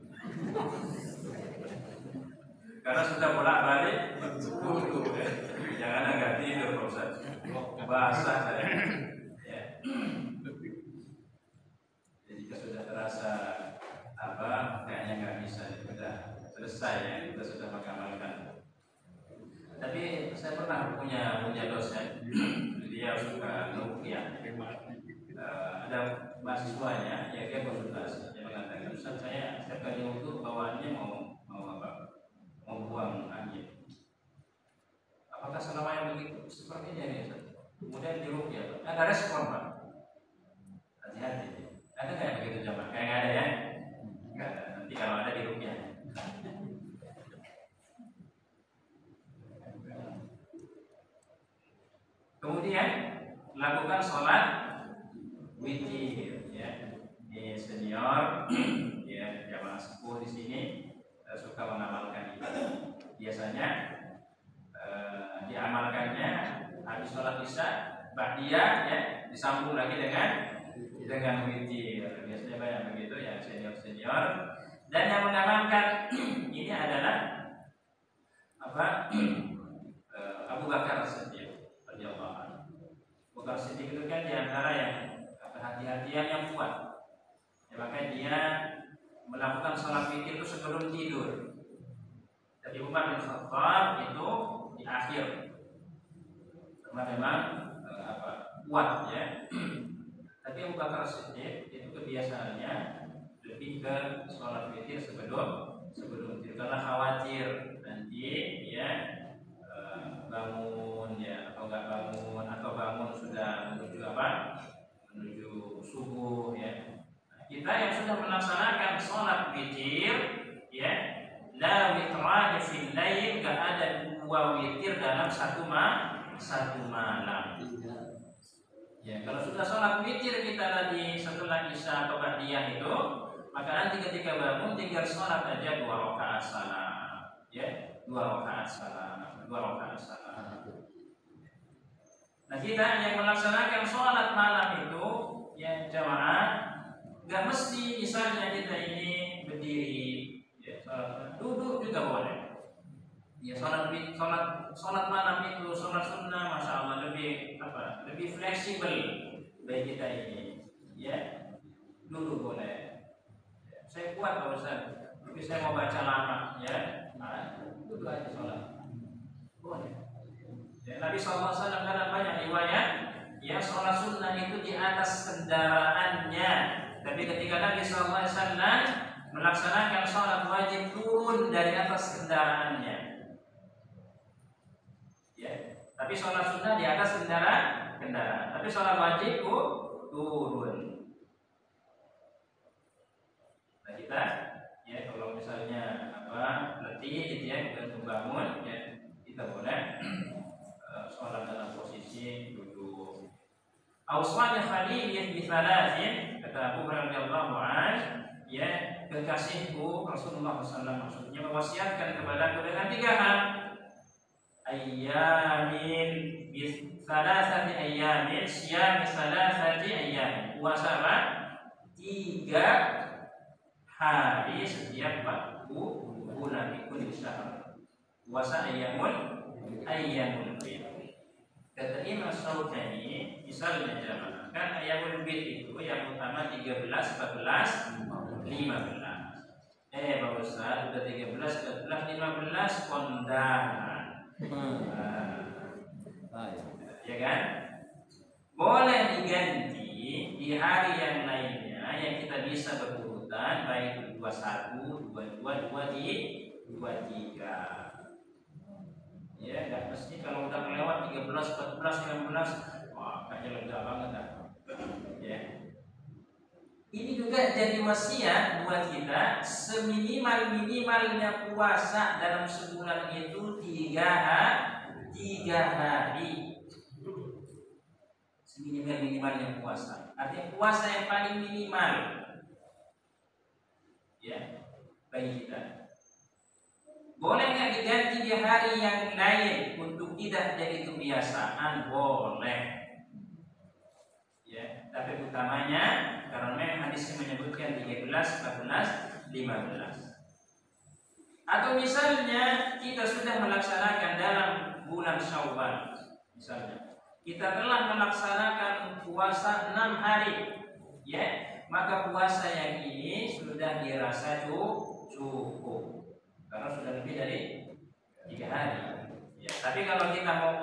Karena sudah bolak-balik wudu, ya. Jangan agak tidur Pak Ustaz. Basah saya. Ya. Jadi sudah terasa apa? Kayaknya nggak bisa, sudah selesai, ya. Kita sudah mengamalkan. Tapi saya pernah punya dosen, dia suka ruqyah. Ada mahasiswanya, ya, dia konsultasi, dia mengatakan, Ustaz, saya setiap kali wudu bawaannya mau apa? Mau buang angin. Apakah selama yang begitu? Sepertinya ini Ustaz. Kemudian di ruqyah, ada respon Pak. Hati-hati. Ada nggak yang begitu jamaah? Kayak nggak ada, ya? Nggak ada. Nanti kalau ada di ruqyah. Kemudian lakukan sholat witir, ya. Ini senior, ya, jamaah sepuh di sini suka mengamalkan itu. Biasanya diamalkannya habis sholat isya, ba'diyah, ya, disambung lagi dengan witir. Biasanya banyak begitu, ya, senior. Dan yang mengamalkan ini adalah apa? Abu Bakar As-Siddiq. Abu Bakar Siddiq itu kan diantara yang kehati-hatian yang kuat, ya, makanya dia melakukan sholat witir itu sebelum tidur. Jadi Umar bin Khattab itu di akhir, karena memang kuat ya. Tapi Abu Bakar Siddiq itu kebiasaannya lebih ke sholat witir sebelum witir karena khawatir nanti ya bangun ya atau nggak bangun atau bangun sudah menuju menuju subuh ya. Nah, kita yang sudah melaksanakan sholat witir ya, la witrani fil lail, nggak ada 2 witir dalam satu malam. Ya, kalau sudah sholat witir kita tadi setelah isya atau ba'diyah itu, maka nanti ketika bangun tinggal sholat aja 2 rakaat salam. Ya, 2 rakaat salam. Nah, kita yang melaksanakan sholat malam itu, ya jamaah, nggak mesti misalnya kita ini berdiri, ya, duduk juga boleh. Ya, sholat malam itu, sholat sunnah, masya Allah lebih fleksibel bagi kita ini. Ya, duduk boleh. Ya, saya kuat Pak Ustaz, tapi saya mau baca lama, ya, duduk aja sholat. Boleh. Ya, Nabi SAW karena banyak riwayat, ya sholat sunnah itu di atas kendaraannya. Tapi ketika Nabi SAW melaksanakan sholat wajib turun dari atas kendaraannya. Tapi sholat sunnah di atas kendaraan. Tapi sholat wajib turun. Nah kita, ya kalau misalnya letih gitu ya, untuk bangun, ya kita boleh sholat dalam posisi duduk. Auswanya Khalil bi thalathin, kata Abu Hurairah radhiyallahu anhu, ya kekasihku Rasulullah SAW maksudnya mewasiatkan kepadaku dengan 3 hal. Ayyamin bis salasati ayyamin, siyam salasati ayyamin. Puasa 3 hari setiap 40 bulan ikut syahr. Puasa ayyamun bid. Kata Imam Syaukani, misalnya jamaah, kan ayyamul bid itu yang utama 13, 14, 15. Pak Ustaz, udah 13, 14, 15 kondangan. Ya kan? Boleh diganti di hari yang lainnya yang kita bisa berurutan, baik 21, 22, 23. Ya, nggak mesti kalau udah melewat 13, 14, 15, wah kayaknya lega banget dah. Ya. Ini juga jadi wasiat buat kita, seminimal-minimalnya puasa dalam sebulan itu 3 hari. Seminimal-minimalnya puasa. Artinya puasa yang paling minimal. Ya, bagi kita. Boleh nggak diganti di hari yang lain untuk tidak jadi kebiasaan? Boleh. Ya, tapi utamanya karena hadisnya menyebutkan 13, 14, 15. Atau misalnya kita sudah melaksanakan dalam bulan Syawal, misalnya kita telah melaksanakan puasa 6 hari, ya, maka puasa yang ini sudah dirasa cukup karena sudah lebih dari 3 hari. Ya, tapi kalau kita mau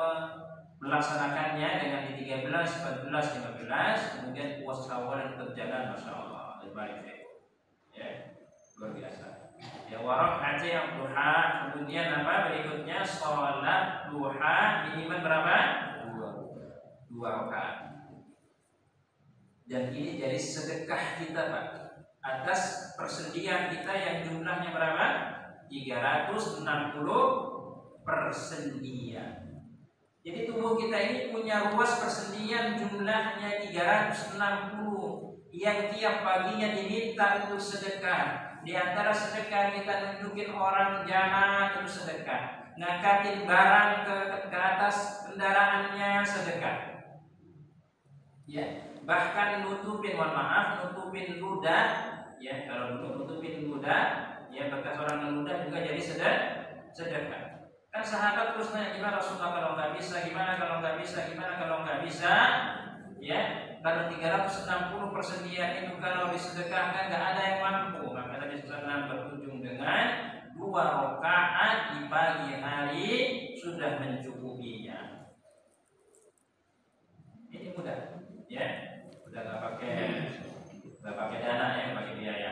melaksanakannya dengan di 13, 14, 15, kemudian puasa Syawal berjalan, masya Allah, baik, ya, luar biasa. Ya, warak'ati yang duha, kemudian berikutnya sholat duha minimal berapa? 2 rakaat. Dan ini jadi sedekah kita, Pak, atas persendian kita yang jumlahnya berapa? 360 persendian. Jadi tubuh kita ini punya ruas persendian jumlahnya 360 yang tiap paginya diminta untuk sedekah. Di antara sedekah kita nunjukin orang jalan itu sedekah, ngangkatin barang ke atas kendaraannya sedekah. Ya, bahkan nutupin ludah, ya kalau dulu nutupin ludah, ya bekas orang meludah juga jadi sedekah. Kan sahabat terus nanya, gimana Rasulullah kalau nggak bisa, gimana kalau nggak bisa, ya kalau 360 persendian itu kalau disedekahkan nggak ada yang mampu, maka Nabi SAW berkunjung dengan 2 rakaat di pagi hari sudah mencukupinya. Ini mudah. ya, udah nggak pakai dana ya, pakai biaya.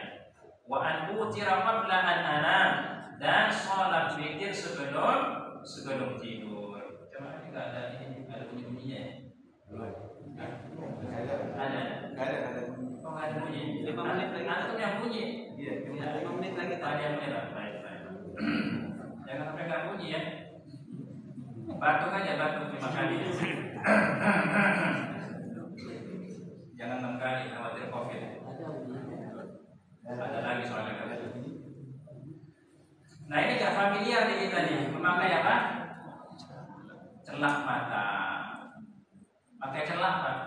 Wa an utira qabla an anam, dan sholat witir sebelum tidur. Cuma ini nggak ada bunyi-bunyinya. Ada. Oh, nggak ada bunyi. 5 menit lagi. Ada tuh yang bunyi. Iya, 5 menit lagi. Ada yang menit. Baik. Jangan sampai nggak bunyi ya. Batuk aja, batuk 5 kali. Jangan 6 kali, khawatir COVID. Ada lagi soalnya kan. Nah ini gak familiar di kita nih, memakai apa? Celak mata. Pakai celak Pak.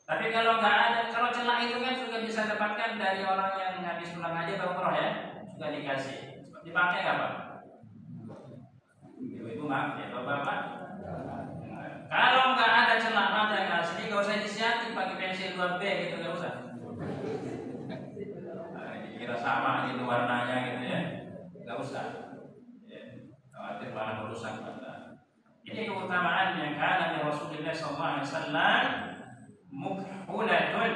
Tapi kalau nggak ada, kalau celak itu kan juga bisa dapatkan dari orang yang habis pulang aja atau umroh ya, juga dikasih. Dipakai nggak Pak? Ibu maaf ya, bapak. Kalau nggak ada celak mata yang asli, nggak usah disiapin pakai pensil 2B gitu, nggak usah. Kira sama gitu warnanya gitu ya, nggak usah. Ya, khawatir malah merusak mata. Ini keutamaan yang karena Rasulullah SAW mukhulatun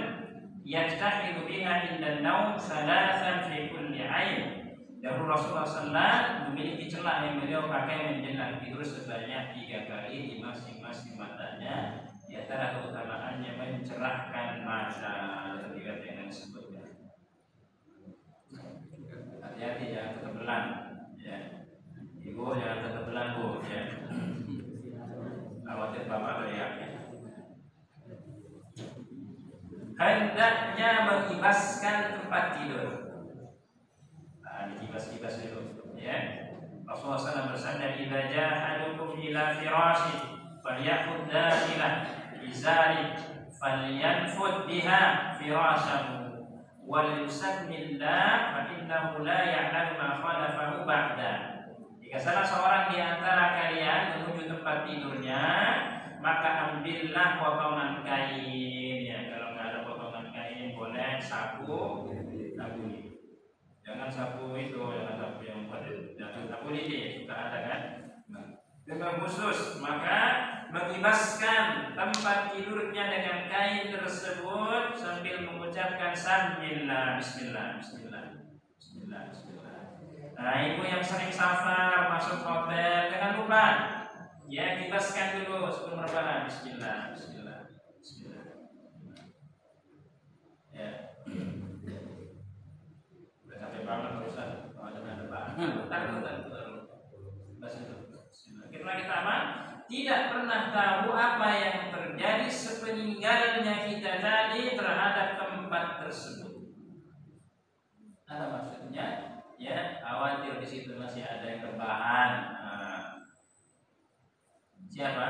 yajtahidu biha inda naum salasan fi kulli ain. Dan Rasulullah SAW memiliki celak yang beliau pakai menjelang tidur sebanyak 3 kali di masing-masing matanya. Di antara keutamaannya mencerahkan mata, ketika dengan sebutnya. Hati-hati jangan ketebelan, ya. Ibu jangan ketebelan Bu, ya. Khawatir bapak teriak ya. Hendaknya mengibaskan tempat tidur. Dikibas-kibas dulu, ya. Rasulullah SAW bersabda, "Idza jahadukum ila firashi falyakhudh dahilah izari falyanfud biha firashahu wal yusammillah fa innahu la ya'lamu ma khalafahu ba'da." Jika salah seorang di antara kalian menuju tempat tidurnya, maka ambillah potongan kain. Ya, kalau nggak ada potongan kain boleh sapu taburi. Jangan sapu itu, jangan sapu yang sapu lidi, suka ada kan? Dengan khusus, maka mengibaskan tempat tidurnya dengan kain tersebut sambil mengucapkan Bismillah, Bismillah, Bismillah, Bismillah, Bismillah. Nah, ibu yang sering safar masuk hotel, jangan lupa ya, kibaskan dulu sebelum rebahan. Bismillah, Bismillah, Bismillah. Ya. Banget Ustaz, ada bahan. Karena kita aman, tidak pernah tahu apa yang terjadi sepeninggalnya kita tadi terhadap tempat tersebut. Apa maksudnya? Ya, khawatir di situ masih ada yang terbahan. Siapa?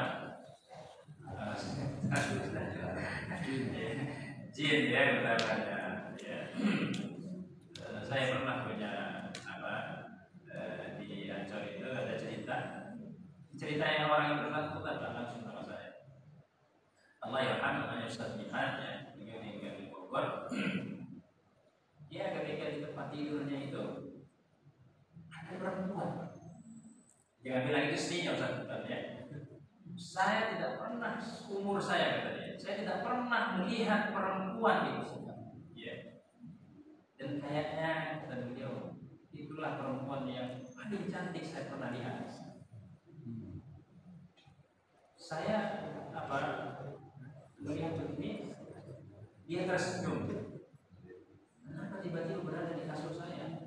Jin ya, betapanya. Ya. Saya pernah punya di Ancol itu ada cerita yang orang yang bersangkutan langsung sama saya. Allah yarhamhu Ustaz Jihan ya, tinggal di Bogor. Dia ketika di tempat tidurnya itu ada perempuan. Jangan bilang itu istrinya Ustaz ya. Saya tidak pernah, umur saya kata dia, saya tidak pernah melihat perempuan itu. Dan kayaknya kata beliau, itulah perempuan yang paling cantik saya pernah lihat. Saya melihat begini, dia tersenyum. Kenapa tiba-tiba berada di kasur saya?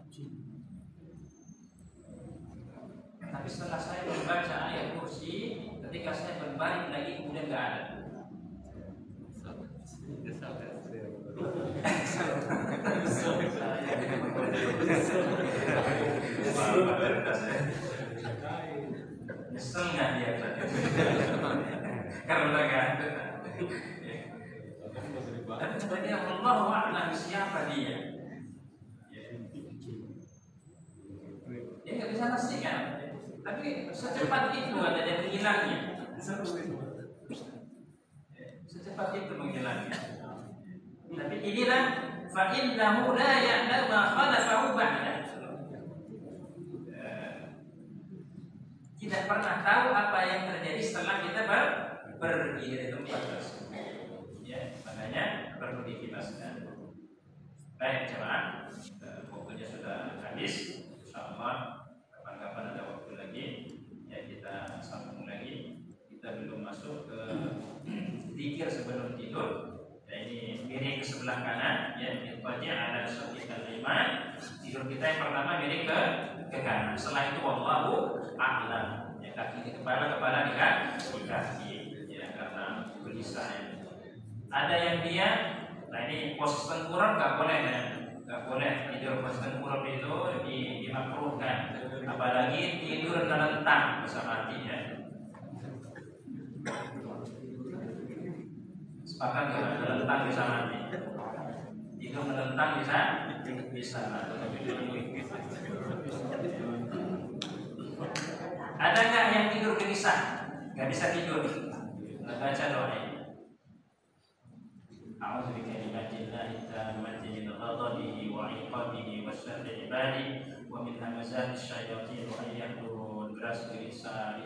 Tapi setelah saya membaca ayat kursi, ketika saya berbalik lagi kemudian nggak ada. Nyesel nggak dia? Karena nggak ada. Tapi sebenarnya Allah a'lam siapa dia. Dia nggak bisa pastikan. Tapi secepat itu ada yang menghilangnya. Secepat itu menghilangnya. Tapi inilah fa innahu la ya'lamu ma khalafahu ba'da. Tidak pernah tahu apa yang terjadi setelah kita pergi dari tempat tersebut. Ya. makanya perlu dikitaskan. Baik jemaah, waktunya sudah habis. Insyaallah kapan-kapan ada waktu lagi ya kita sambung lagi. Kita belum masuk ke zikir sebelum tidur. Ya, ini miring ke sebelah kanan ya, itfaji ala syafiqal iman. Tidur kita yang pertama miring ke kanan. Setelah itu wallahu a'lam. Ya, kaki di kepala di kaki ya, karena gelisah ya. Ada yang dia, nah ini posisi tengkurap nggak boleh ya, nggak boleh tidur posisi tengkurap itu dimakruhkan, apalagi tidur melentang bisa mati ya. Sepakat nggak melentang bisa mati? Tidur melentang bisa mati. Ada nggak yang tidur gelisah, nggak bisa tidur? Nggak baca doa. A'udzu bikalimatillahi tammati min ghadabihi wa 'iqabihi wa syarri ibadihi wa min hamazati syayatin wa yahdurun. Beras gelisah,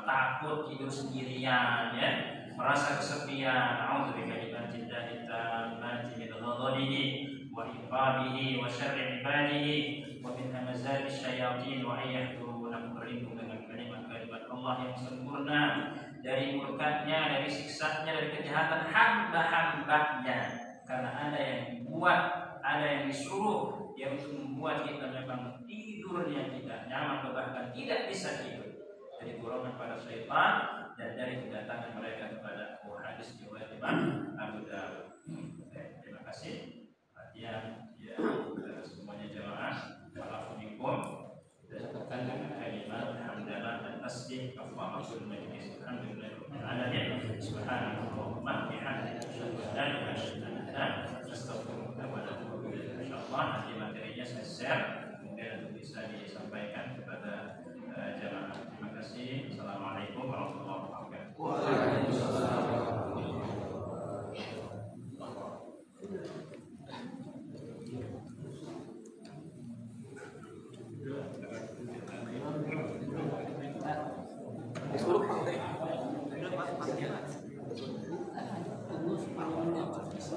takut tidur sendirian ya, merasa kesepian. A'udzu bikalimatillahi tammati min ghadabihi wa 'iqabihi wa syarri ibadihi wa min hamazati syayatin wa yahdurun. Aku berlindung dengan kalimat-kalimat Allah yang sempurna dari murkanya, dari siksanya, dari kejahatan hamba-hambanya. Karena ada yang buat, ada yang disuruh yang untuk membuat kita memang tidur yang tidak nyaman atau bahkan tidak bisa tidur, dari dorongan para syaitan dan dari kedatangan mereka kepada hadis riwayat Imam Abu Dawud. Terima kasih perhatian ya semuanya jemaah. Waalaikumsalam. Disebutkan dengan kalimat hamdalah dan tasbih kafaratul majlis. Alhamdulillahirabbil alamin. Subhanallahumma bihamdihi asyhadu an la ilaha illa anta astaghfiruka wa atubu ilaik. Insyaallah nanti materinya saya share kemudian untuk bisa disampaikan kepada jemaah. Terima kasih. Assalamualaikum warahmatullahi wabarakatuh. Waalaikumsalam.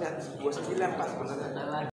Lihat 29 pas benar.